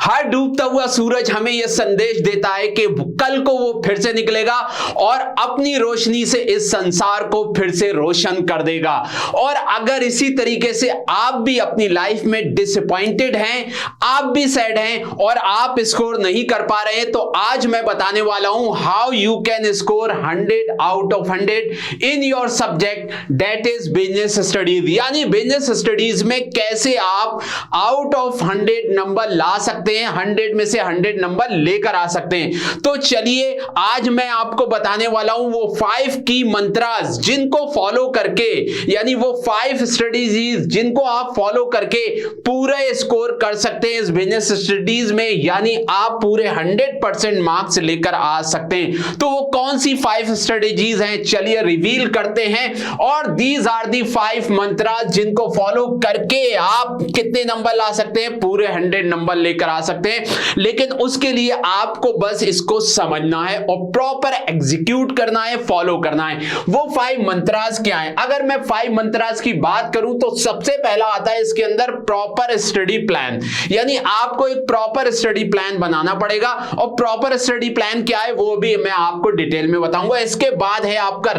हर डूबता हुआ सूरज हमें यह संदेश देता है कि कल को वो फिर से निकलेगा और अपनी रोशनी से इस संसार को फिर से रोशन कर देगा। और अगर इसी तरीके से आप भी अपनी लाइफ में डिसअपॉइंटेड हैं, आप भी सैड हैं और आप स्कोर नहीं कर पा रहे हैं, तो आज मैं बताने वाला हूं how you can score 100 out of 100 in your subject that is business studies. यानी बिजनेस स्टडीज में कैसे आप आउट ऑफ 100 नंबर ला सकते हैं, 100 में से 100 नंबर लेकर आ सकते हैं। तो चलिए आज मैं आपको बताने वाला हूं वो 5 की मंत्रास जिनको फॉलो करके, यानी वो 5 स्ट्रेटजीज जिनको आप फॉलो करके पूरे स्कोर कर सकते हैं इस बिजनेस स्टडीज में, यानी आप पूरे 100% मार्क्स लेकर आ सकते हैं। तो वो कौन सी 5 स्ट्रेटजीज हैं, चलिए रिवील करते हैं। और दीज आर दी 5 मंत्रास जिनको फॉलो करके आप कितने नंबर ला सकते हैं, पूरे 100 नंबर लेकर आ सकते हैं। लेकिन उसके लिए आपको बस इसको समझना है और प्रॉपर एग्जीक्यूट करना है, फॉलो करना है। वो 5 मंत्रास क्या है? अगर मैं 5 मंत्रास की बात करूं तो सबसे पहला आता है इसके अंदर प्रॉपर स्टडी प्लान। यानी आपको एक प्रॉपर स्टडी प्लान बनाना पड़ेगा और प्रॉपर स्टडी प्लान क्या है वो भी मैं आपको डिटेल में बताऊंगा। इसके बाद है आपका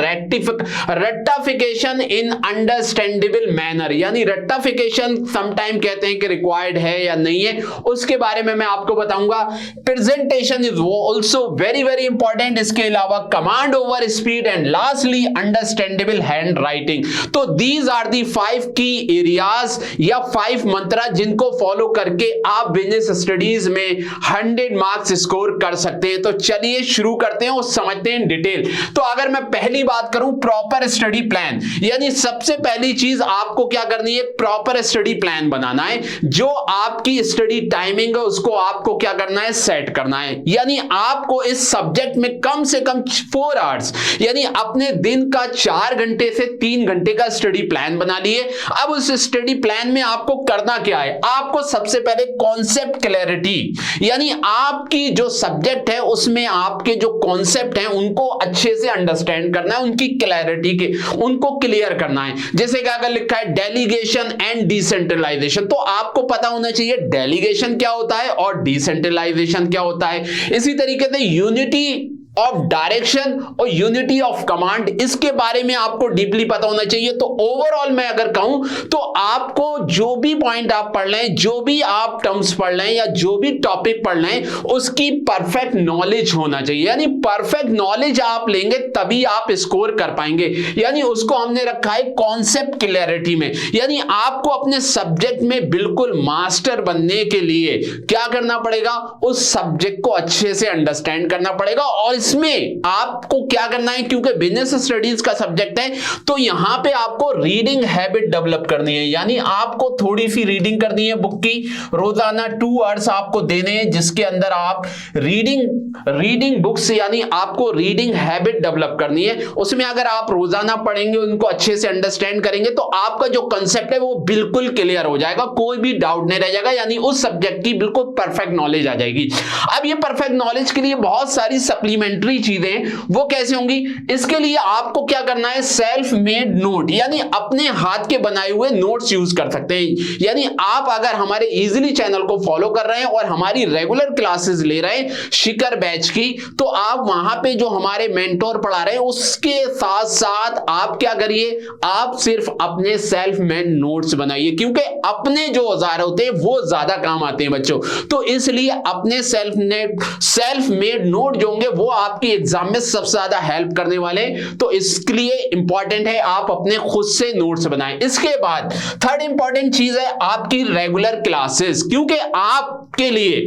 रेक्टिफिकेशन इन अंडरस्टैंडेबल मैनर, यानी रेक्टिफिकेशन समटाइम कहते हैं कि रिक्वायर्ड है या नहीं है, उसके बारे में मैं आपको बताऊंगा। Presentation is also very very important. इसके अलावा command over speed and lastly understandable hand writing. तो दीज आर दी 5 की एरियाज या 5 मंत्रा जिनको फॉलो करके आप बिजनेस स्टडीज में 100 मार्क्स स्कोर कर सकते हैं। तो चलिए शुरू करते हैं और समझते हैं डिटेल। तो अगर मैं पहली बात करूं प्रॉपर स्टडी प्लान, यानी सबसे पहली चीज आपको क्या करनी है, प्रॉपर स्टडी प्लान बनाना है। जो आपकी स्टडी टाइमिंग है उसको आपको क्या करना है, सेट करना है। यानी आपको इस सब्जेक्ट में कम से कम 4 आवर्स, यानी अपने दिन का 4 घंटे से 3 घंटे का स्टडी प्लान बना लिए। अब उस स्टडी प्लान में आपको करना क्या है, आपको सबसे पहले कॉन्सेप्ट क्लैरिटी, यानी आपकी जो सब्जेक्ट है उसमें आपके जो कॉन्सेप्ट हैं उनको अच्छे से अंडरस्टैंड करना है, उनकी क्लैरिटी के उनको क्लियर करना है। जैसे कि अगर लिखा है डेलीगेशन एंड डिसेंट्रलाइजेशन, तो आपको पता होना चाहिए डेलीगेशन क्या होता है और डिसेंट्रलाइजेशन क्या होता है। इसी तरीके से यूनिटी ऑफ डायरेक्शन और यूनिटी ऑफ कमांड, इसके बारे में आपको डीपली पता होना चाहिए। तो ओवरऑल मैं अगर कहूं तो आपको जो भी पॉइंट आप पढ़ लें, जो भी आप टर्म्स पढ़ लें या जो भी टॉपिक पढ़ लें, उसकी परफेक्ट नॉलेज होना चाहिए। यानी परफेक्ट नॉलेज आप लेंगे तभी आप स्कोर कर पाएंगे। यानी उसको हमने रखा है कॉन्सेप्ट क्लैरिटी में। यानी आपको अपने सब्जेक्ट में बिल्कुल मास्टर बनने के लिए क्या करना पड़ेगा, उस सब्जेक्ट को अच्छे से अंडरस्टैंड करना पड़ेगा। और इसमें आपको क्या करना है, क्योंकि बिजनेस स्टडीज का सब्जेक्ट है तो यहां पे आपको रीडिंग हैबिट डेवलप करनी है। यानी आपको थोड़ी सी रीडिंग करनी है बुक की, रोजाना 2 आवर्स आपको देने हैं जिसके अंदर आप रीडिंग बुक्स, यानी आपको रीडिंग हैबिट डेवलप करनी है। उसमें अगर आप रोजाना पढ़ेंगे, उनको अच्छे से अंडरस्टैंड करेंगे तो आपका जो कंसेप्ट है वो बिल्कुल क्लियर हो जाएगा, कोई भी डाउट नहीं रह जाएगा। यानी उस सब्जेक्ट की बिल्कुल परफेक्ट नॉलेज आ जाएगी। अब ये परफेक्ट नॉलेज के लिए बहुत सारी सप्लीमेंट्री चीजें वो कैसे होंगी, इसके लिए आपको क्या करना है, सेल्फ मेड नोट, यानी अपने हाथ के बनाए हुए नोट्स यूज कर सकते हैं। यानी आप अगर हमारे इजीली चैनल को फॉलो कर रहे हैं और हमारी रेगुलर क्लासेस ले रहे हैं शिखर बैच की, तो आप वहां पे जो हमारे मेंटोर पढ़ा रहे हैं उसके साथ साथ आप क्या करिए, आप सिर्फ अपने सेल्फ मेड नोट्स बनाइए, क्योंकि अपने जो औजार होते हैं वो ज्यादा काम आते हैं बच्चों। तो इसलिए अपने सेल्फ मेड नोट जो होंगे वो आपकी एग्जाम में सबसे ज्यादा हेल्प करने वाले। तो इसके लिए इंपॉर्टेंट है आप अपने खुद से नोट्स बनाएं। इसके बाद थर्ड इंपॉर्टेंट चीज है आपकी रेगुलर क्लासेस, क्योंकि आपके लिए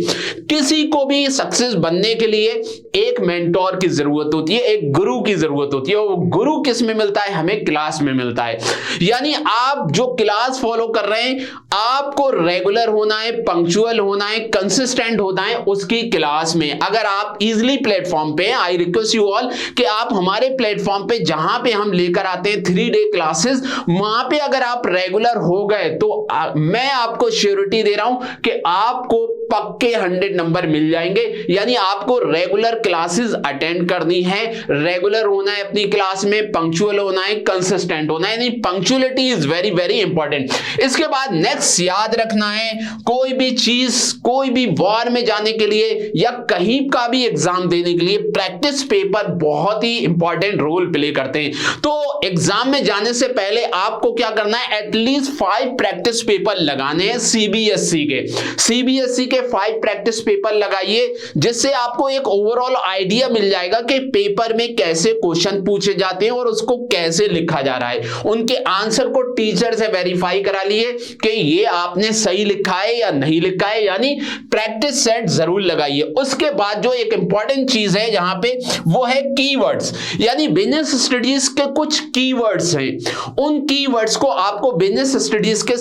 किसी को भी सक्सेस बनने के लिए एक मेंटोर की जरूरत होती है, एक गुरु की जरूरत होती है। वो गुरु किस में मिलता है, हमें क्लास में मिलता है। यानी आप जो क्लास फॉलो कर रहे हैं आपको रेगुलर होना है, पंक्चुअल होना है, कंसिस्टेंट होना है उसकी क्लास में। अगर आप इजिली प्लेटफॉर्म पे, आई रिक्वेस्ट यू ऑल कि आप हमारे प्लेटफॉर्म पे जहां पे हम लेकर आते हैं 3 डे क्लासेस, वहां पे अगर आप रेगुलर हो गए तो मैं आपको श्योरिटी दे रहा हूं कि आपको पक्के 100 नंबर मिल जाएंगे। यानी आपको रेगुलर क्लासेस अटेंड करनी है, रेगुलर होना है अपनी क्लास में, पंक्चुअल होना है, कंसिस्टेंट होना है, यानी punctuality is very very important. इसके बाद नेक्स्ट याद रखना है, कोई भी चीज, कोई भी वॉर में जाने के लिए या कहीं का भी एग्जाम देने के लिए प्रैक्टिस पेपर बहुत ही इंपॉर्टेंट रोल प्ले करते हैं। तो एग्जाम में जाने से पहले आपको क्या करना है, एटलीस्ट 5 प्रैक्टिस पेपर लगाने हैं सीबीएसई के 5 प्रैक्टिस पेपर लगाइए, जिससे आपको एक ओवरऑल आइडिया मिल जाएगा कि पेपर में कैसे क्वेश्चन पूछे जाते हैं और उसको कैसे लिखा जा रहा है। उनके आंसर को टीचर से वेरीफाई करा लिए कि ये आपने सही लिखा है या नहीं लिखा है, यानी प्रैक्टिस सेट जरूर लगाइए। उसके बाद जो एक इंपॉर्टेंट चीज है यहां पे, वो है कीवर्ड्स, यानी बिजनेस स्टडीज के कुछ कीवर्ड्स हैं, उन कीवर्ड्स को आपको बिजनेस स्टडीज के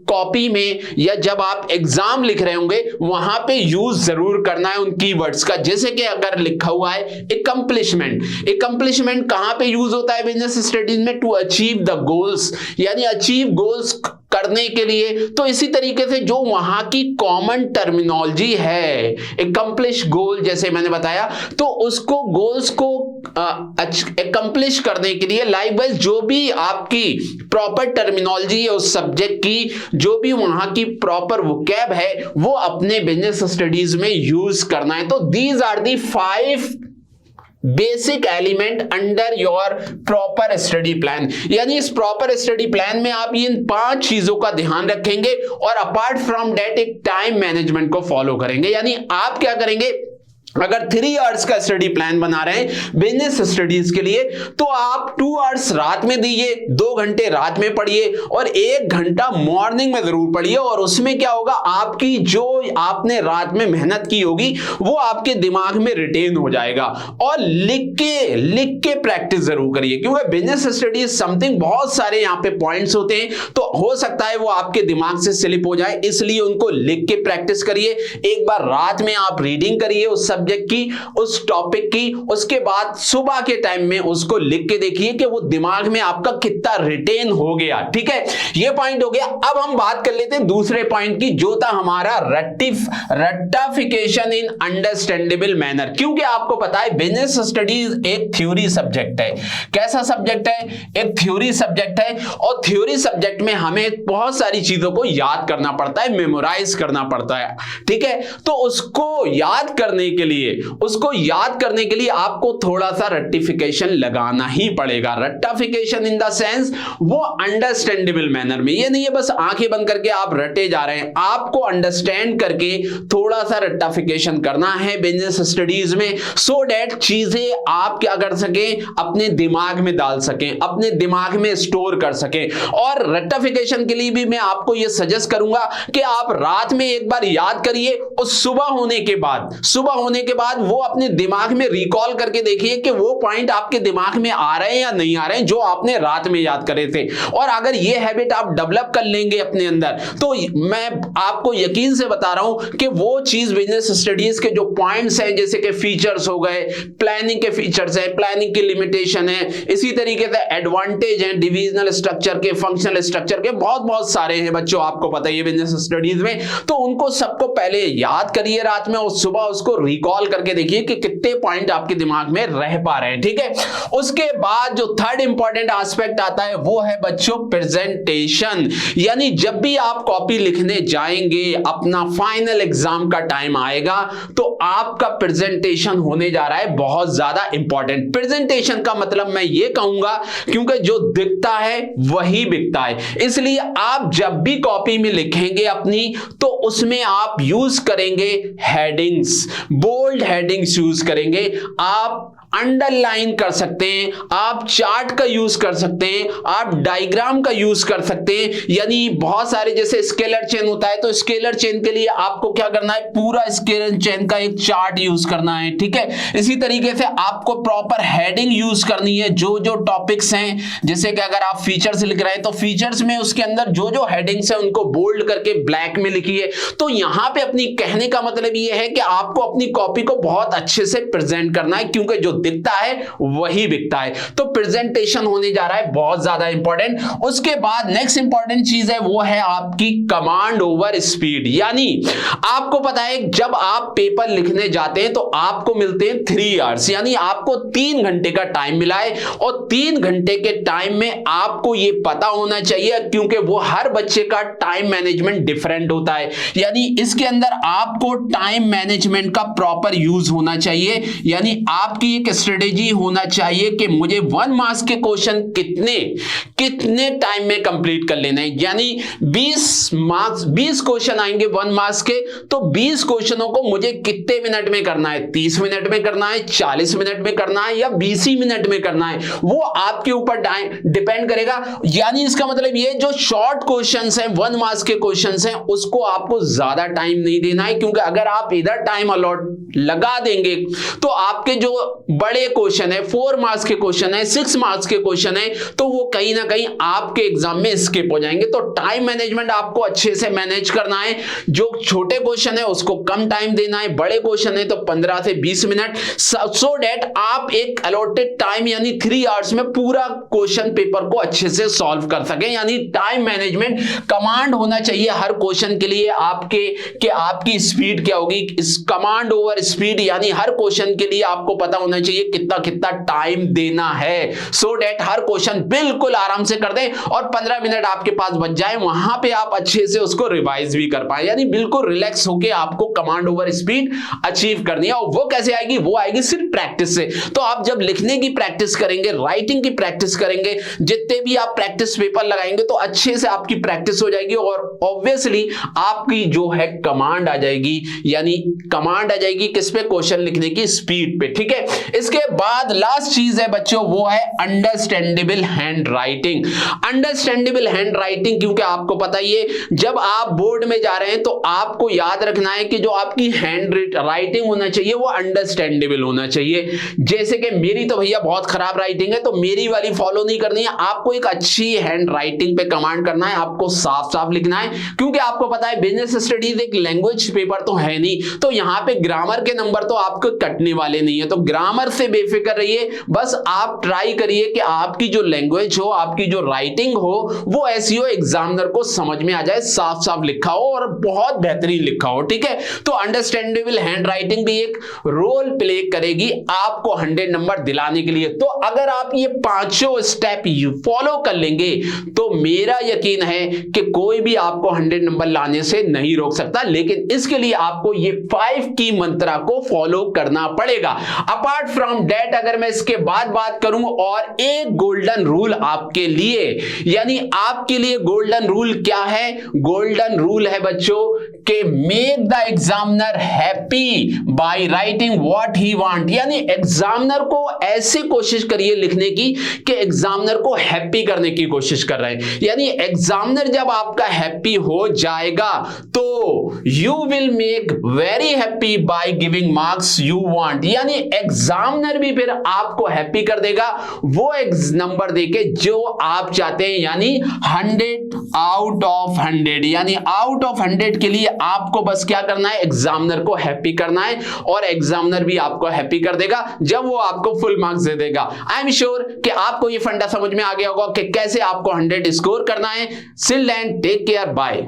कॉपी में या जब आप एग्जाम लिख रहे होंगे वहां पे यूज जरूर करना है उन कीवर्ड्स का। जैसे कि अगर लिखा हुआ है एकम्प्लिशमेंट कहां पे यूज होता है बिजनेस स्टडीज में, टू अचीव द गोल्स, यानी अचीव गोल्स करने के लिए। तो इसी तरीके से जो वहां की कॉमन टर्मिनोलॉजी है, एकम्प्लिश गोल जैसे मैंने बताया, तो उसको गोल्स को एकम्प्लिश करने के लिए लाइकवाइज जो भी आपकी प्रॉपर टर्मिनोलॉजी है उस सब्जेक्ट की, जो भी वहां की प्रॉपर वोकैब है, वो अपने बिजनेस स्टडीज में यूज करना है। तो these are the 5 basic element under your proper study plan, यानी इस प्रॉपर स्टडी प्लान में आप इन 5 चीजों का ध्यान रखेंगे और अपार्ट फ्रॉम दैट एक टाइम मैनेजमेंट को फॉलो करेंगे। यानी आप क्या करेंगे, अगर 3 आवर्स का स्टडी प्लान बना रहे हैं बिजनेस स्टडीज के लिए, तो आप 2 आवर्स रात में दीजिए, 2 घंटे रात में पढ़िए और 1 घंटा मॉर्निंग में जरूर पढ़िए। और उसमें क्या होगा, आपकी जो आपने रात में मेहनत की होगी वो आपके दिमाग में रिटेन हो जाएगा। और लिख के प्रैक्टिस जरूर करिए, क्योंकि बिजनेस स्टडीज समथिंग बहुत सारे यहाँ पे पॉइंट्स होते हैं, तो हो सकता है वो आपके दिमाग से स्लिप हो जाए, इसलिए उनको लिख के प्रैक्टिस करिए। एक बार रात में आप रीडिंग करिए उस सब्जेक्ट की, उस टॉपिक की, उसके बाद सुबह के टाइम में उसको लिख के देखिए कि वो दिमाग में आपका कितना रिटेन हो गया। ठीक है, ये पॉइंट हो गया। अब हम बात कर लेते हैं दूसरे पॉइंट की, जो था हमारा रट्टाफिकेशन इन अंडरस्टैंडेबल मैनर। क्योंकि आपको पता है बिजनेस स्टडीज एक थ्योरी सब्जेक्ट है। कैसा सब्जेक्ट है? एक थ्योरी सब्जेक्ट है, और थ्योरी सब्जेक्ट में हमें बहुत सारी चीजों को याद करना पड़ता है, मेमोराइज करना पड़ता है। ठीक है, तो उसको याद करने के लिए आपको थोड़ा सा रट्टिफिकेशन लगाना ही पड़ेगा। रट्टाफिकेशन इन द सेंस वो अंडरस्टैंडेबल मैनर में, ये नहीं है बस आंखें बंद करके आप रटे जा रहे हैं, आपको अंडरस्टैंड करके थोड़ा सा रट्टाफिकेशन करना है बिजनेस स्टडीज में, सो दैट चीजें आप क्या कर सकें, अपने दिमाग में डाल सकें, अपने दिमाग में स्टोर कर सकें। और रट्टाफिकेशन के लिए भी मैं आपको यह सजेस्ट करूंगा कि आप रात में एक बार याद करिए और सुबह होने के बाद वो अपने दिमाग में रिकॉल करके देखिए कि वो पॉइंट आपके दिमाग में आ रहे हैं या नहीं आ रहे हैं जो आपने रात में याद करे थे। और अगर ये हैबिट आप डेवलप कर लेंगे अपने अंदर, तो मैं आपको यकीन से बता रहा हूं कि वो चीज बिजनेस स्टडीज के जो पॉइंट्स हैं, जैसे कि फीचर्स हो गए, प्लानिंग के फीचर्स हैं, प्लानिंग की लिमिटेशन है, इसी तरीके से एडवांटेज हैं डिविजनल स्ट्रक्चर के, फंक्शनल स्ट्रक्चर के, बहुत सारे हैं बच्चों, आपको पता है बिजनेस स्टडीज में। तो उनको सबको पहले याद करिए रात में और सुबह उसको रिकॉल करके देखिए कि कितने पॉइंट आपके दिमाग में रह पा रहे हैं। ठीक है, उसके बाद जो थर्ड इंपॉर्टेंट एस्पेक्ट आता है वो है बच्चों प्रेजेंटेशन। यानी जब भी आप कॉपी लिखने जाएंगे, अपना फाइनल एग्जाम का टाइम आएगा, तो आपका प्रेजेंटेशन होने जा रहा है बहुत ज्यादा इंपॉर्टेंट। प्रेजेंटेशन का मतलब मैं ये कहूंगा, क्योंकि जो दिखता है वही बिकता है, इसलिए आप जब भी कॉपी में लिखेंगे अपनी, तो उसमें आप यूज करेंगे हेडिंग्स, बोल्ड हेडिंग्स यूज करेंगे, आप अंडरलाइन कर सकते हैं, आप चार्ट का यूज कर सकते हैं, आप डायग्राम का यूज कर सकते हैं। यानी बहुत सारे जैसे स्केलर चेन होता है, तो स्केलर चेन के लिए आपको क्या करना है, पूरा स्केलर चेन का एक चार्ट यूज करना है। ठीक है, इसी तरीके से आपको प्रॉपर हेडिंग यूज करनी है, जो टॉपिक्स हैं, जैसे कि अगर आप फीचर्स लिख रहे हैं तो फीचर्स में उसके अंदर जो हेडिंग्स हैं उनको बोल्ड करके ब्लैक में लिखिए। तो यहां पे अपनी कहने का मतलब ये है कि आपको अपनी कॉपी को बहुत अच्छे से प्रेजेंट करना है, क्योंकि जो दिखता है वही बिकता है। तो प्रेजेंटेशन होने जा रहा है बहुत ज्यादा इंपॉर्टेंट। उसके बाद नेक्स्ट इंपॉर्टेंट चीज है वो है आपकी कमांड ओवर स्पीड। यानी आपको पता है जब आप पेपर लिखने जाते हैं तो आपको मिलते हैं 3 आवर्स, यानी आपको 3 घंटे का टाइम मिला है, और 3 घंटे के टाइम में आपको ये पता होना चाहिए, क्योंकि वो हर बच्चे का टाइम मैनेजमेंट डिफरेंट होता है। यानी इसके अंदर आपको टाइम मैनेजमेंट का प्रॉपर यूज होना चाहिए। यानी आपकी एक स्ट्रेटेजी होना चाहिए कि मुझे 1 मार्क्स के क्वेश्चन कितने टाइम में कंप्लीट कर लेना है। यानी 20 क्वेश्चन आएंगे 1 मार्क्स के, तो 20 क्वेश्चनों को मुझे कितने मिनट में करना है, 30 मिनट में करना है, 40 मिनट में करना है, या 20 ही मिनट में करना है, वो आपके ऊपर डिपेंड करेगा। यानी इसका मतलब ये जो शॉर्ट क्वेश्चंस हैं 1 मार्क्स के क्वेश्चंस हैं उसको आपको ज्यादा टाइम नहीं देना है, क्योंकि अगर आप इधर टाइम अलॉट लगा देंगे तो आपके जो बड़े क्वेश्चन है 4 मार्क्स के क्वेश्चन है, 6 मार्क्स के क्वेश्चन है, तो वो कहीं ना कहीं आपके एग्जाम में स्किप हो जाएंगे। तो टाइम मैनेजमेंट आपको अच्छे से मैनेज करना है। जो छोटे क्वेश्चन है उसको कम टाइम देना है, बड़े क्वेश्चन है तो 15 से 20 मिनट, सो दैट आप एक अलॉटेड टाइम यानी 3 आवर्स में पूरा क्वेश्चन पेपर को अच्छे से सॉल्व कर सकें। यानी टाइम मैनेजमेंट कमांड होना चाहिए हर क्वेश्चन के लिए आपकी स्पीड क्या होगी, इस कमांड ओवर स्पीड, यानी हर क्वेश्चन के लिए आपको पता होना चाहिए कितना टाइम देना है, सो दैट हर क्वेश्चन बिल्कुल आराम से कर दें और 15 मिनट आपके पास बच जाए, वहां पे आप अच्छे से उसको रिवाइज भी कर पाए। यानी बिल्कुल रिलैक्स होके आपको कमांड ओवर स्पीड अचीव करनी है। और वो कैसे आएगी, वो आएगी सिर्फ प्रैक्टिस से। तो आप जब लिखने की प्रैक्टिस करेंगे, राइटिंग की प्रैक्टिस करेंगे, जितने भी आप प्रैक्टिस पेपर लगाएंगे तो अच्छे से आपकी प्रैक्टिस हो जाएगी और ऑब्वियसली आपकी जो है कमांड आ जाएगी। यानी कमांड आ जाएगी किस पे, क्वेश्चन लिखने की स्पीड पे। ठीक है, इसके बाद लास्ट चीज है बच्चों वो है understandable hand writing. Understandable hand writing, क्योंकि आपको पता ही है जब आप बोर्ड में जा रहे हैं तो आपको याद रखना है कि जो आपकी हैंड राइटिंग होना चाहिए वो अंडरस्टैंडेबल होना चाहिए। जैसे कि मेरी तो भैया बहुत खराब राइटिंग है तो मेरी वाली फॉलो नहीं करनी है, आपको एक अच्छी हैंड राइटिंग पे कमांड करना है, आपको साफ साफ लिखना है। क्योंकि आपको पता है बिजनेस स्टडीज एक लैंग्वेज पेपर तो है नहीं, तो यहां पे ग्रामर के नंबर तो आपको कटने वाले नहीं है। तो ग्रामर से बेफिक्र रहिए, बस आप ट्राई करिए कि आपकी जो लैंग्वेज हो, आपकी जो राइटिंग हो, वो ऐसी हो एग्जामिनर को समझ में आ जाए, साफ साफ लिखा हो और बहुत बेहतरीन लिखा हो। ठीक है, तो अंडरस्टैंडेबल हैंड राइटिंग भी एक रोल प्ले करेगी आपको 100 नंबर दिलाने के लिए। तो अगर आप ये पांचों स्टेप फॉलो कर लेंगे तो मेरा यकीन है कि कोई भी आपको 100 नंबर लाने से नहीं रोक सकता। लेकिन इसके लिए आपको ये 5 की मंत्रा को फॉलो करना पड़ेगा। अपार्ट फ्रॉम दैट अगर मैं इसके बाद बात करूं, और एक गोल्डन रूल आपके लिए, यानी आपके लिए गोल्डन रूल क्या है, गोल्डन रूल है बच्चों कि make the examiner happy by writing what he want. यानी एग्जामिनर को ऐसे कोशिश करिए लिखने की कि एग्जामिनर को हैप्पी करने की कोशिश कर रहे हैं। यानी एग्जामिनर जब आपका हैप्पी हो जाएगा तो you will make very happy by giving marks you want. यानी एग्जामिनर भी फिर आपको हैप्पी कर देगा वो नंबर देके जो आप चाहते हैं, यानी 100 आउट ऑफ 100। यानी आउट ऑफ 100 के लिए आपको बस क्या करना है, एग्जामिनर को हैप्पी करना है और एग्जामिनर भी आपको हैप्पी कर देगा जब वो आपको फुल मार्क्स दे देगा। आई एम श्योर कि आपको ये फंडा समझ में आ गया होगा कि कैसे आपको 100 स्कोर करना है। Till then take care, bye.